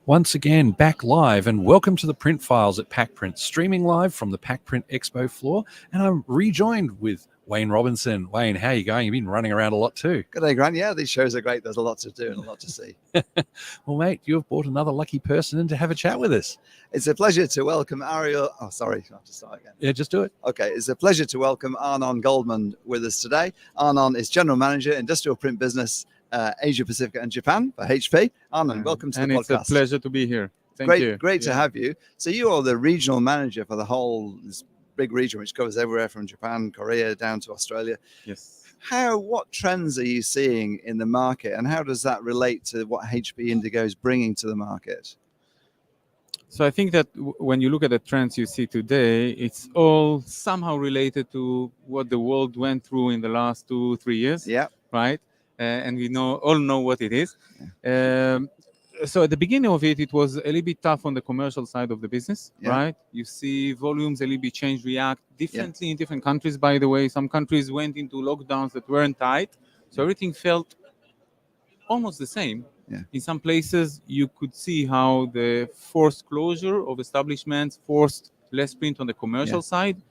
Once again, back live, and welcome to the Print Files at PacPrint, streaming live from the PacPrint Expo floor. And I'm rejoined with Wayne Robinson. Wayne, how are you going? You've been running around a lot too. Good day, Grant. Yeah, these shows are great. There's a lot to do and a lot to see. Well, mate, you've brought another lucky person in to have a chat with us. It's a pleasure to welcome Ariel. Oh, sorry, I have to start again. Yeah, just do it. Okay, it's a pleasure to welcome Arnon Goldman with us today. Arnon is General Manager, Industrial Print Business, Asia Pacific and Japan for HP. Arnon, welcome to the podcast. And it's a pleasure to be here. Thank you. Great to have you. So you are the regional manager for the whole this big region, which covers everywhere from Japan, Korea, down to Australia. Yes. What trends are you seeing in the market, and how does that relate to what HP Indigo is bringing to the market? So I think that when you look at the trends you see today, it's all somehow related to what the world went through in the last 2-3 years. Yeah. Right. And we all know what it is. Yeah. So at the beginning of it was a little bit tough on the commercial side of the business, right? You see volumes a little bit change, react differently in different countries, by the way. Some countries went into lockdowns that weren't tight. So everything felt almost the same. Yeah. In some places, you could see how the forced closure of establishments forced less print on the commercial side,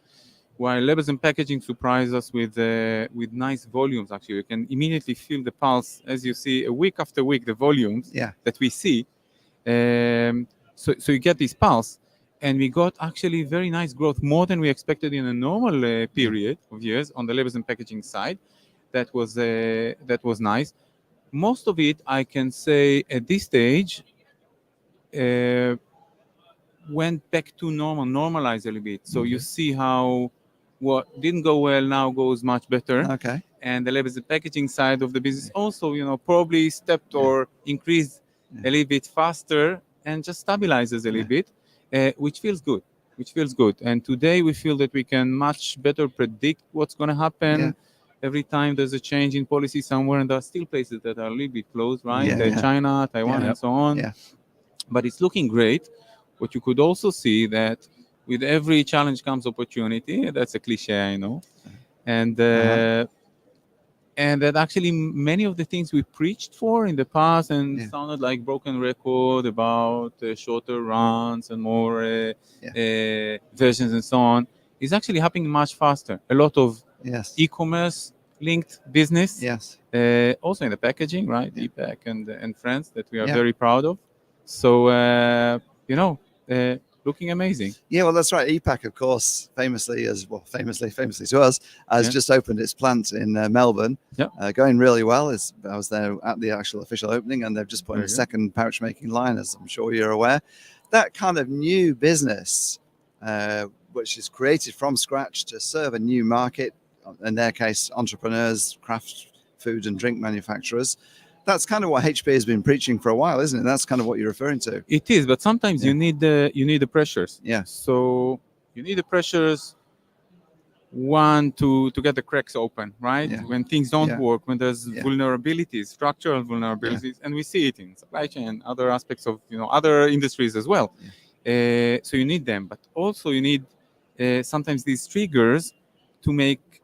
while labels and packaging surprised us with nice volumes. Actually, you can immediately feel the pulse as you see a week after week the volumes that we see. So you get this pulse, and we got actually very nice growth, more than we expected in a normal period of years on the labels and packaging side. That was nice. Most of it, I can say, at this stage, went back to normalize a little bit. So you see how what didn't go well now goes much better. Okay. And the labels and packaging side of the business also, probably stepped or increased a little bit faster and just stabilizes a little bit, which feels good. And today we feel that we can much better predict what's going to happen. Yeah. Every time there's a change in policy somewhere, and there are still places that are a little bit closed, right? China, Taiwan, and so on. Yeah. But it's looking great. But you could also see that with every challenge comes opportunity. That's a cliche, I know. And that actually many of the things we preached for in the past and sounded like broken record about shorter runs and more versions and so on is actually happening much faster. A lot of e-commerce linked business. Yes. Also in the packaging, right? ePack and friends that we are very proud of. So looking amazing. Yeah, well, that's right. ePack, of course, famously to us, has just opened its plant in Melbourne. Going really well. I was there at the actual official opening, and they've just put in a second pouch making line, as I'm sure you're aware. That kind of new business, which is created from scratch to serve a new market, in their case, entrepreneurs, craft food and drink manufacturers. That's kind of what HP has been preaching for a while, isn't it? That's kind of what you're referring to. It is, but sometimes you need the pressures. Yeah. So you need the pressures. One to get the cracks open, right? Yeah. When things don't work, when there's vulnerabilities, structural vulnerabilities, and we see it in supply chain, other aspects of other industries as well. Yeah. So you need them, but also you need sometimes these triggers to make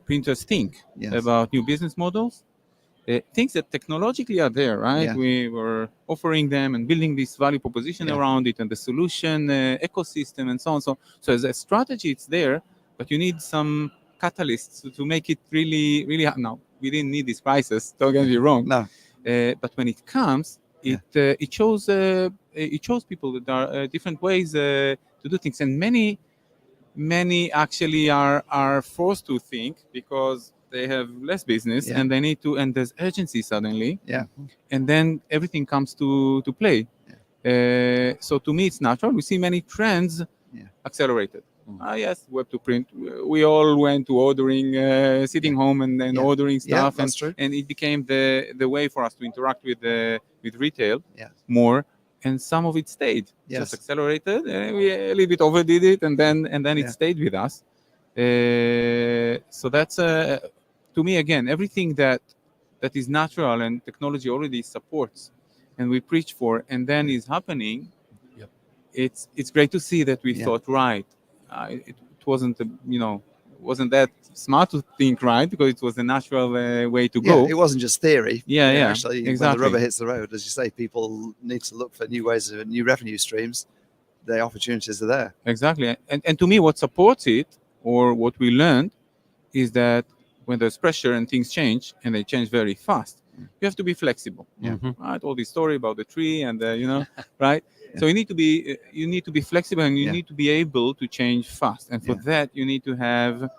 printers think about new business models. Things that technologically are there, right? Yeah. We were offering them and building this value proposition around it and the solution ecosystem and so on. So as a strategy, it's there, but you need some catalysts to make it really, really. Now, we didn't need this crisis. Don't get me wrong. No. But when it comes, it shows people that there are different ways to do things, and many actually are forced to think because they have less business and they need to, and there's urgency suddenly. Yeah. And then everything comes to play. Yeah. So to me, it's natural. We see many trends accelerated. Yes, web to print. We all went to ordering, sitting home and ordering stuff. That's true. And it became the way for us to interact with retail more. And some of it stayed. Just accelerated. We a little bit overdid it, and then it stayed with us. So that's to me, again, everything that is natural and technology already supports and we preach for and then is happening, it's great to see that we thought right. It wasn't wasn't that smart to think, right? Because it was the natural way to go. It wasn't just theory. Yeah, Actually, exactly. when the rubber hits the road, as you say, people need to look for new ways of new revenue streams. The opportunities are there. Exactly. And to me, what supports it, or what we learned, is that when there's pressure and things change, and they change very fast, you have to be flexible. Right? All this story about the tree and right? So you need to be flexible, and you need to be able to change fast. And for that, you need to have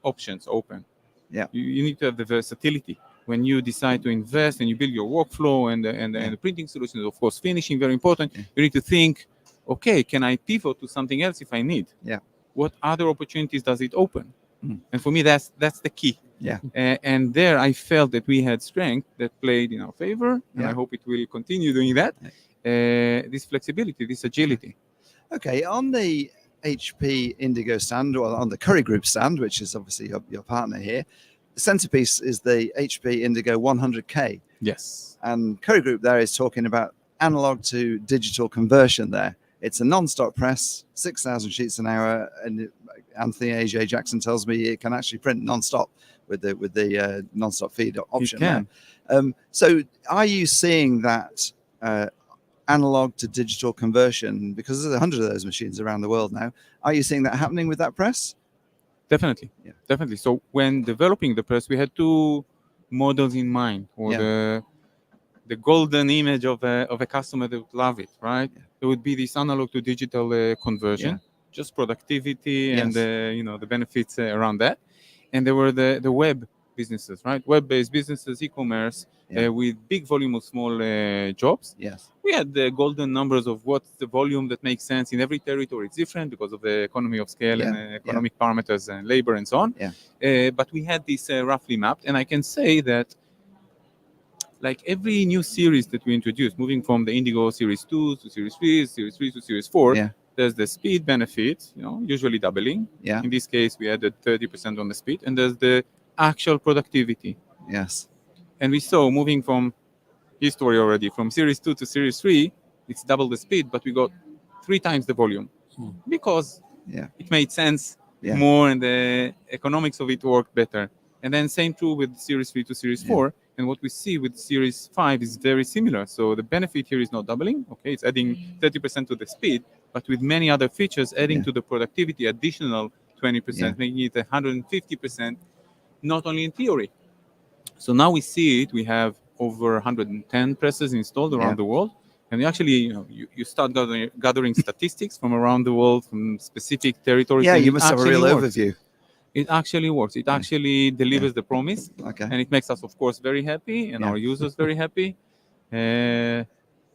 options open. You need to have the versatility. When you decide to invest and you build your workflow and the printing solutions, of course, finishing, very important. You need to think, okay, can I pivot to something else if I need? What other opportunities does it open? And for me, that's the key. And there I felt that we had strength that played in our favor, and I hope it will continue doing that. This flexibility, this agility. Okay, on the HP Indigo stand, or on the Curry Group stand, which is obviously your partner here, the centerpiece is the HP Indigo 100K. Yes. And Curry Group there is talking about analog to digital conversion there. It's a non-stop press, 6,000 sheets an hour, and Anthony A.J. Jackson tells me it can actually print non-stop with the non-stop feed option. It can. So are you seeing that analog to digital conversion, because there's 100 of those machines around the world now, are you seeing that happening with that press? Definitely. Definitely. So when developing the press, we had two models in mind, or the golden image of a customer that would love it, right? There would be this analog to digital conversion, just productivity and the benefits around that. And there were the web businesses, right? Web-based businesses, e-commerce, with big volume of small jobs. We had the golden numbers of what's the volume that makes sense in every territory. It's different because of the economy of scale and economic parameters and labor and so on. But we had this roughly mapped, and I can say that like every new series that we introduced, moving from the Indigo Series 2 to Series 3, Series 3 to Series 4, there's the speed benefit, usually doubling. In this case, we added 30% on the speed, and there's the actual productivity. And we saw, moving from history already, from Series 2 to Series 3, it's double the speed, but we got 3 times the volume because it made sense more, and the economics of it worked better. And then same true with Series 3 to Series 4. And what we see with Series 5 is very similar. So the benefit here is not doubling. Okay, it's adding 30% to the speed, but with many other features, adding to the productivity, additional 20%, making it 150%, not only in theory. So now we see it. We have over 110 presses installed around the world. And actually, you start gathering statistics from around the world, from specific territories. You must have a real overview. It actually works. It actually delivers the promise. And it makes us, of course, very happy, and our users very happy. And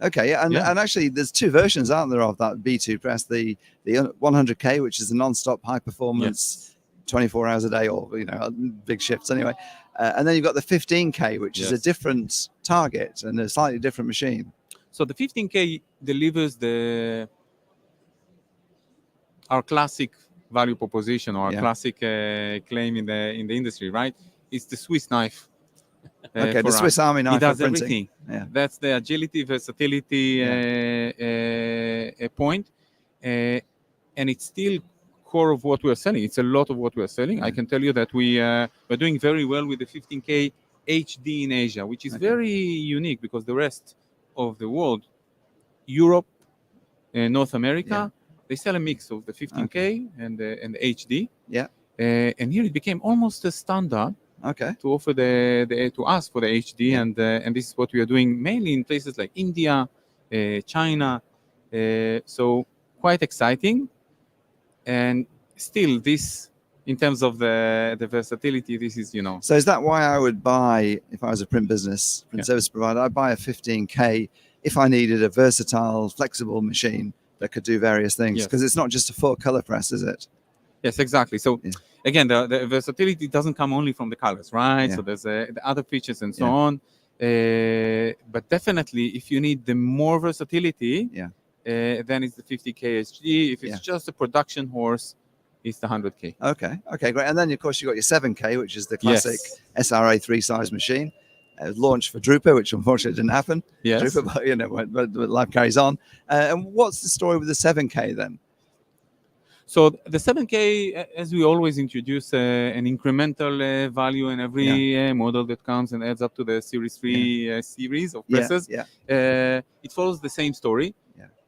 actually, there's 2 versions, aren't there, of that B2 press? The 100K, which is a non-stop high performance, 24 hours a day, or big shifts anyway. And then you've got the 15K, which is a different target and a slightly different machine. So the 15K delivers our classic value proposition, or our classic claim in the industry, right? It's the Swiss knife. The Swiss Army knife. It does everything. That's the agility, versatility point, and it's still core of what we are selling. It's a lot of what we are selling. I can tell you that we're doing very well with the 15K HD in Asia, which is very unique, because the rest of the world, Europe, North America, they sell a mix of the 15K and the HD. And here it became almost a standard to offer to us for the HD, and this is what we are doing mainly in places like India, China. So quite exciting. And still, this, in terms of the versatility, this is, So is that why I would buy, if I was a print business, print service provider, I'd buy a 15K if I needed a versatile, flexible machine that could do various things? Because it's not just a 4-color press, is it? Yes, exactly. So again, the versatility doesn't come only from the colors, right? So there's the other features and so on. But definitely, if you need the more versatility, then it's the 50K HD. If it's just a production horse, it's the 100K. Okay, great. And then, of course, you've got your 7K, which is the classic SRA 3-size machine. It was launched for Drupa, which unfortunately didn't happen. Drupa, but life carries on. And what's the story with the 7K then? So the 7K, as we always introduce an incremental value in every model that comes and adds up to the Series 3 series of presses. It follows the same story.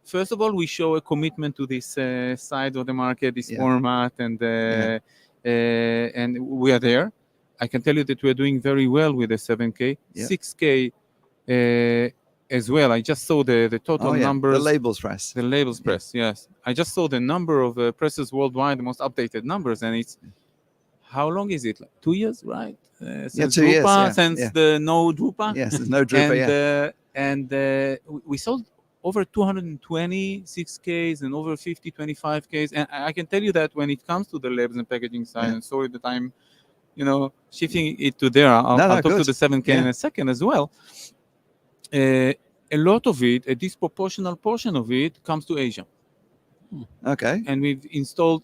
First of all, we show a commitment to this side of the market, this format, and we are there. I can tell you that we are doing very well with the 7K, 6K as well. I just saw the total numbers. The labels press. The labels press, yes. I just saw the number of presses worldwide, the most updated numbers, and it's how long is it? Like 2 years, right? Since 2 years. Since the no Drupa. Yes, there's no Drupa. And we sold over 220 6Ks and over 50 25Ks. And I can tell you that when it comes to the labels and packaging side, and sorry that I'm, shifting it to there. I'll talk to the 7K in a second as well. A lot of it, a disproportional portion of it, comes to Asia. Okay. And we've installed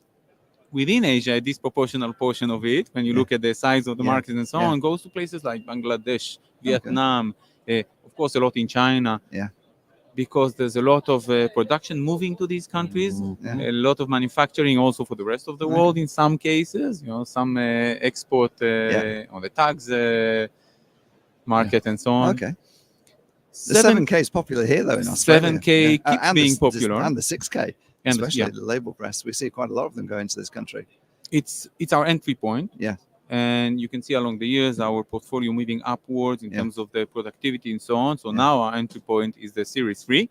within Asia a disproportional portion of it, when you look at the size of the market and so on, goes to places like Bangladesh, Vietnam, of course a lot in China. Because there's a lot of production moving to these countries, a lot of manufacturing also for the rest of the world in some cases, some export on the tags market and so on. Okay. The 7K is popular here, though, in Australia. 7K keeps being popular. And the 6K, especially the label press. We see quite a lot of them go into this country. It's our entry point. And you can see along the years our portfolio moving upwards in terms of the productivity and so on. So now our entry point is the Series 3.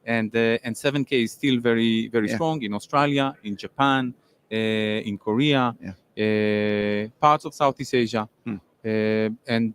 And 7K is still very, very strong in Australia, in Japan, in Korea, parts of Southeast Asia. And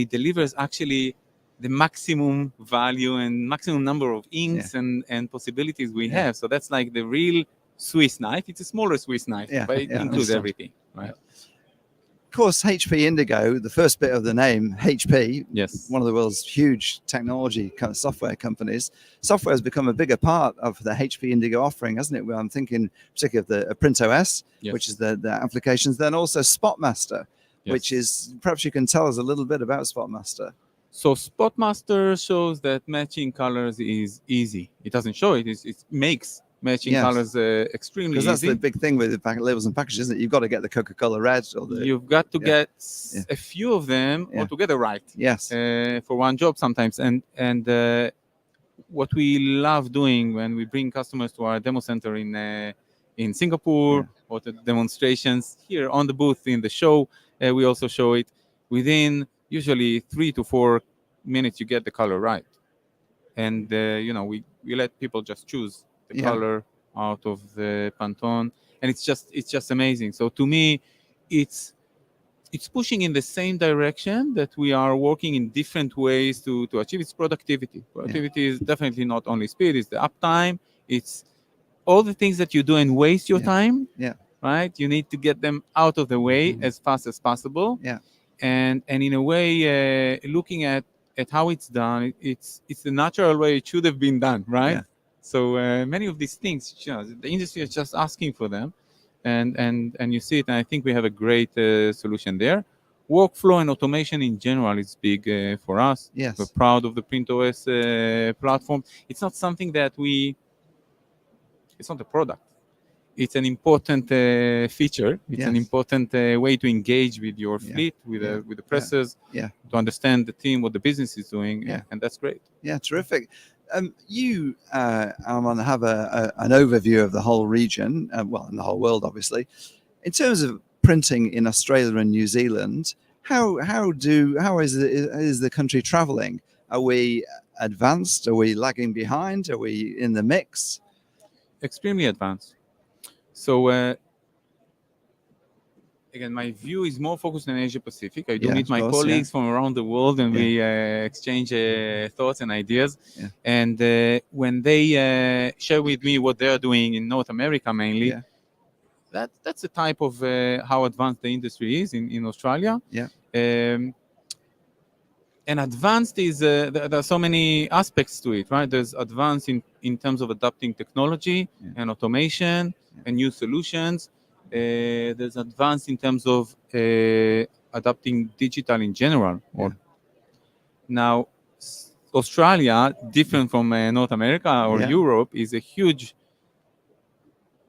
it delivers actually the maximum value and maximum number of inks and possibilities we have. So that's like the real Swiss knife. It's a smaller Swiss knife, but it includes everything. Right. Of course, HP Indigo, the first bit of the name, HP, one of the world's huge technology software companies. Software has become a bigger part of the HP Indigo offering, hasn't it? Well, I'm thinking particularly of the Print OS, which is the applications, then also Spotmaster, which is, perhaps you can tell us a little bit about Spotmaster. So Spotmaster shows that matching colors is easy. It doesn't show it, it makes matching colors extremely easy. Because that's the big thing with the labels and packages, isn't it? You've got to get the Coca-Cola red. Or the, You've got to get a few of them altogether right. For one job sometimes. And what we love doing when we bring customers to our demo center in Singapore or the demonstrations here on the booth in the show, we also show it within usually 3 to 4 minutes you get the color right. And, we let people just choose the color out of the Pantone. And it's just amazing. So to me, it's pushing in the same direction that we are working in different ways to achieve its productivity. Productivity is definitely not only speed, it's the uptime. It's all the things that you do and waste your time, right? You need to get them out of the way as fast as possible. And in a way, looking at how it's done, it's the natural way it should have been done, right? So many of these things, the industry is just asking for them, and you see it. And I think we have a great solution there. Workflow and automation in general is big for us. We're proud of the Print OS platform. It's not something that it's not a product. It's an important feature. It's an important way to engage with your fleet, with the presses, to understand the team, what the business is doing, and that's great. Yeah, terrific. You, Arnon, have an overview of the whole region, well, in the whole world, obviously. In terms of printing in Australia and New Zealand, how is the country traveling? Are we advanced? Are we lagging behind? Are we in the mix? Extremely advanced. So again, my view is more focused on Asia Pacific. I do meet my colleagues from around the world, and we exchange thoughts and ideas. And when they share with me what they're doing in North America mainly, that's the type of how advanced the industry is in Australia. And advanced is, there are so many aspects to it, right? There's advanced in terms of adopting technology and automation and new solutions. There's advanced in terms of adopting digital in general. Now, Australia, different from North America or Europe, is a huge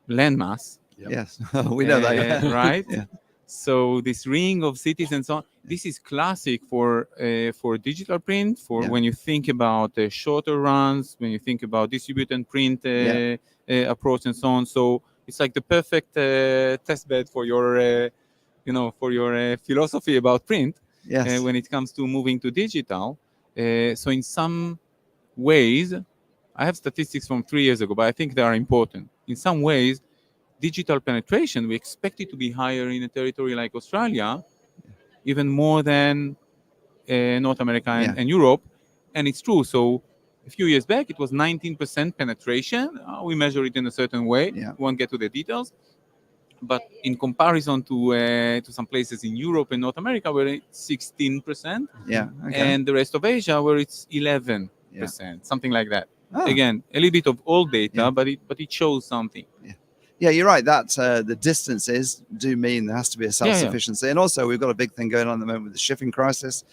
landmass. Yep. Yes, we know that. Yeah. Right? Yeah. So this ring of cities and so on, this is classic for digital print, for Yeah. when you think about shorter runs, when you think about distribute and print approach and so on. So it's like the perfect test bed for your, for your philosophy about print Yes. when it comes to moving to digital. So in some ways, I have statistics from 3 years ago, but I think they are important. In some ways, digital penetration, we expect it to be higher in a territory like Australia, even more than North America and Europe. And it's true. So a few years back, it was 19% penetration. We measure it in a certain way. Yeah. We won't get to the details. But in comparison to some places in Europe and North America, where it's 16%, Yeah. Okay. and the rest of Asia, where it's 11%, something like that. Ah. Again, a little bit of old data, but it shows something. Yeah, you're right. That the distances do mean there has to be a self-sufficiency, and also we've got a big thing going on at the moment with the shipping crisis,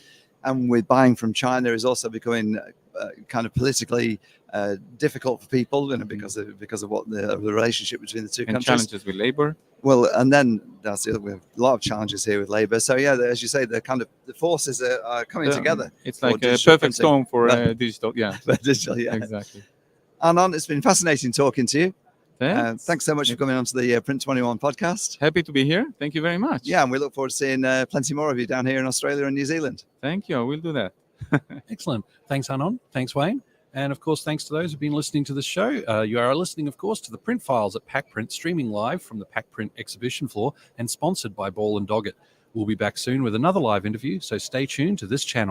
and with buying from China is also becoming kind of politically difficult for people, because of what the relationship between the two countries. Challenges with labor. Well, and then we have a lot of challenges here with labor. So yeah, as you say, the forces are coming together. It's like a perfect storm for digital. Yeah, digital. Yeah, exactly. Arnon, it's been fascinating talking to you. Thanks So much for coming on to the Print 21 podcast. Happy to be here. Thank you very much. Yeah, and we look forward to seeing plenty more of you down here in Australia and New Zealand. Thank you. We'll do that. Excellent. Thanks, Arnon. Thanks, Wayne. And of course, thanks to those who've been listening to the show. You are listening, of course, to the Print Files at PacPrint, streaming live from the PacPrint exhibition floor and sponsored by Ball and Doggett. We'll be back soon with another live interview, so stay tuned to this channel.